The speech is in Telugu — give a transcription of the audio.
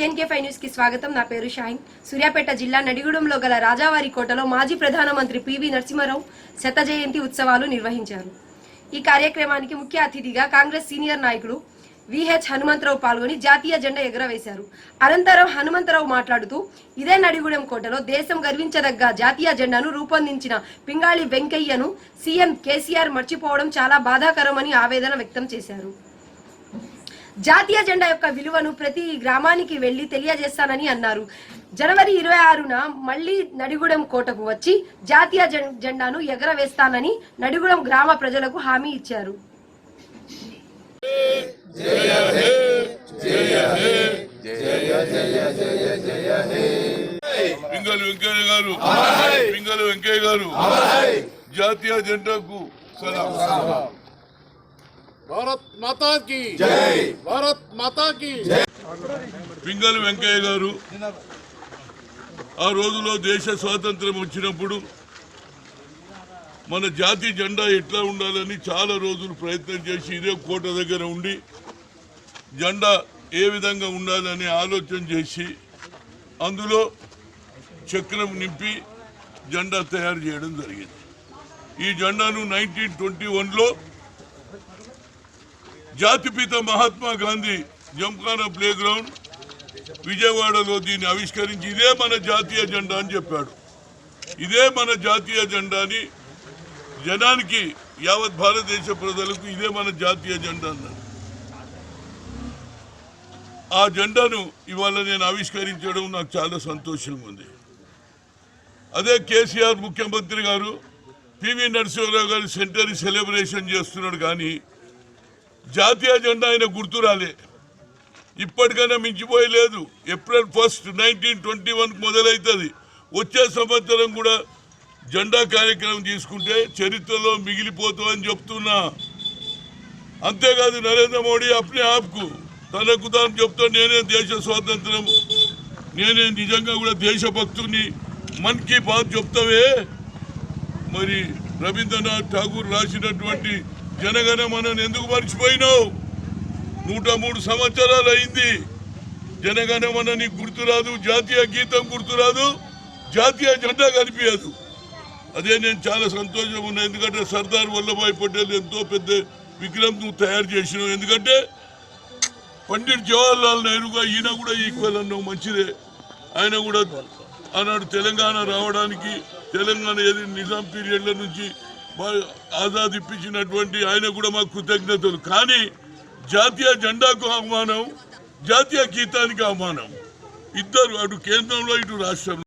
JNK5 న్యూస్ కి స్వాగతం. నా పేరు షాహిన్. సూర్యాపేట జిల్లా నడిగూడెంలో గల రాజావారి కోటలో మాజీ ప్రధానమంత్రి పివి నరసింహారావు శత జయంతి ఉత్సవాలు నిర్వహించారు. ఈ కార్యక్రమానికి ముఖ్య అతిథిగా కాంగ్రెస్ సీనియర్ నాయకుడు విహెచ్ హనుమంతరావు పాల్గొని జాతీయ జెండా ఎగురవేశారు. అనంతరం హనుమంతరావు మాట్లాడుతూ ఇదే నడిగూడెం కోటలో దేశం గర్వించదగ్గ జాతీయ జెండాను రూపొందించిన పింగాళి వెంకయ్యను సీఎం కేసీఆర్ మర్చిపోవడం చాలా బాధాకరమని ఆవేదన వ్యక్తం చేశారు. జాతీయ జెండా యొక్క విలువను ప్రతి గ్రామానికి వెళ్లి తెలియజేస్తానని అన్నారు. జనవరి 26న మళ్లీ నడిగూడెం కోటకు వచ్చి జాతీయ జెండాను ఎగరవేస్తానని నడిగూడెం గ్రామ ప్రజలకు హామీ ఇచ్చారు. జాతీయ జెండాకు భారత్ మాతా కీ జై, భారత్ మాతా కీ జై. పింగళి వెంకయ్య గారు ఆ రోజులో దేశ స్వాతంత్రం వచ్చినప్పుడు మన జాతీయ జెండా ఎట్లా ఉండాలని చాలా రోజులు ప్రయత్నం చేసి ఇదే కోట దగ్గర ఉండి జెండా ఏ విధంగా ఉండాలని ఆలోచన చేసి అందులో చక్రం నింపి జెండా తయారు చేయడం జరిగింది. ఈ జెండాను 1921లో జాతిపిత మహాత్మా గాంధీ జంఖానా ప్లే గ్రౌండ్ విజయవాడలో దీన్ని ఆవిష్కరించి ఇదే మన జాతీయ జెండా అని చెప్పాడు. ఇదే మన జాతీయ జెండాని జనానికి యావత్ భారతదేశ ప్రజలకు ఇదే మన జాతీయ జెండా అన్నాడు. ఆ జెండాను ఇవాళ నేను ఆవిష్కరించడం నాకు చాలా సంతోషంగా ఉంది. అదే కేసీఆర్ ముఖ్యమంత్రి గారు పివి నరసింహారావు గారు సెంటరీ సెలబ్రేషన్ చేస్తున్నాడు, కానీ జాతీయ జెండా ఆయన గుర్తు రాలే. ఇప్పటికైనా మించిపోయలేదు. ఏప్రిల్ 1, 1921 మొదలవుతుంది. వచ్చే సంవత్సరం కూడా జెండా కార్యక్రమం తీసుకుంటే చరిత్రలో మిగిలిపోతామని చెప్తున్నా. అంతేకాదు నరేంద్ర మోడీ అప్నే ఆప్కు తనకు తాను చెప్తా నేనే దేశ స్వాతంత్రం, నేనే నిజంగా కూడా దేశభక్తుని మన్ కీ బాత్ చెప్తావే. మరి రవీంద్రనాథ్ ఠాగూర్ రాసినటువంటి జనగణమనను ఎందుకు మర్చిపోయినావు? 103 సంవత్సరాలు అయింది. జనగణమన నీకు గుర్తురాదు, జాతీయ గీతం గుర్తురాదు, జాతీయ జెండా కనిపించదు. అదే నేను చాలా సంతోషంగా ఉన్నా. ఎందుకంటే సర్దార్ వల్లభాయ్ పటేల్ ఎంతో పెద్ద విగ్రహం నువ్వు తయారు చేసినావు. ఎందుకంటే పండిట్ జవహర్లాల్ నెహ్రూగా ఈయన కూడా ఈక్వల్ అన్నావు, మంచిదే. ఆయన కూడా ఆనాడు తెలంగాణ రావడానికి తెలంగాణ ఏది నిజాం పీరియడ్ల నుంచి ఆజాద్ ఇప్పించినటువంటి ఆయన కూడా మాకు కృతజ్ఞతలు. కానీ జాతీయ జెండాకు అవమానం, జాతీయ గీతానికి అవమానం, ఇద్దరు అటు కేంద్రంలో ఇటు రాష్ట్రంలో.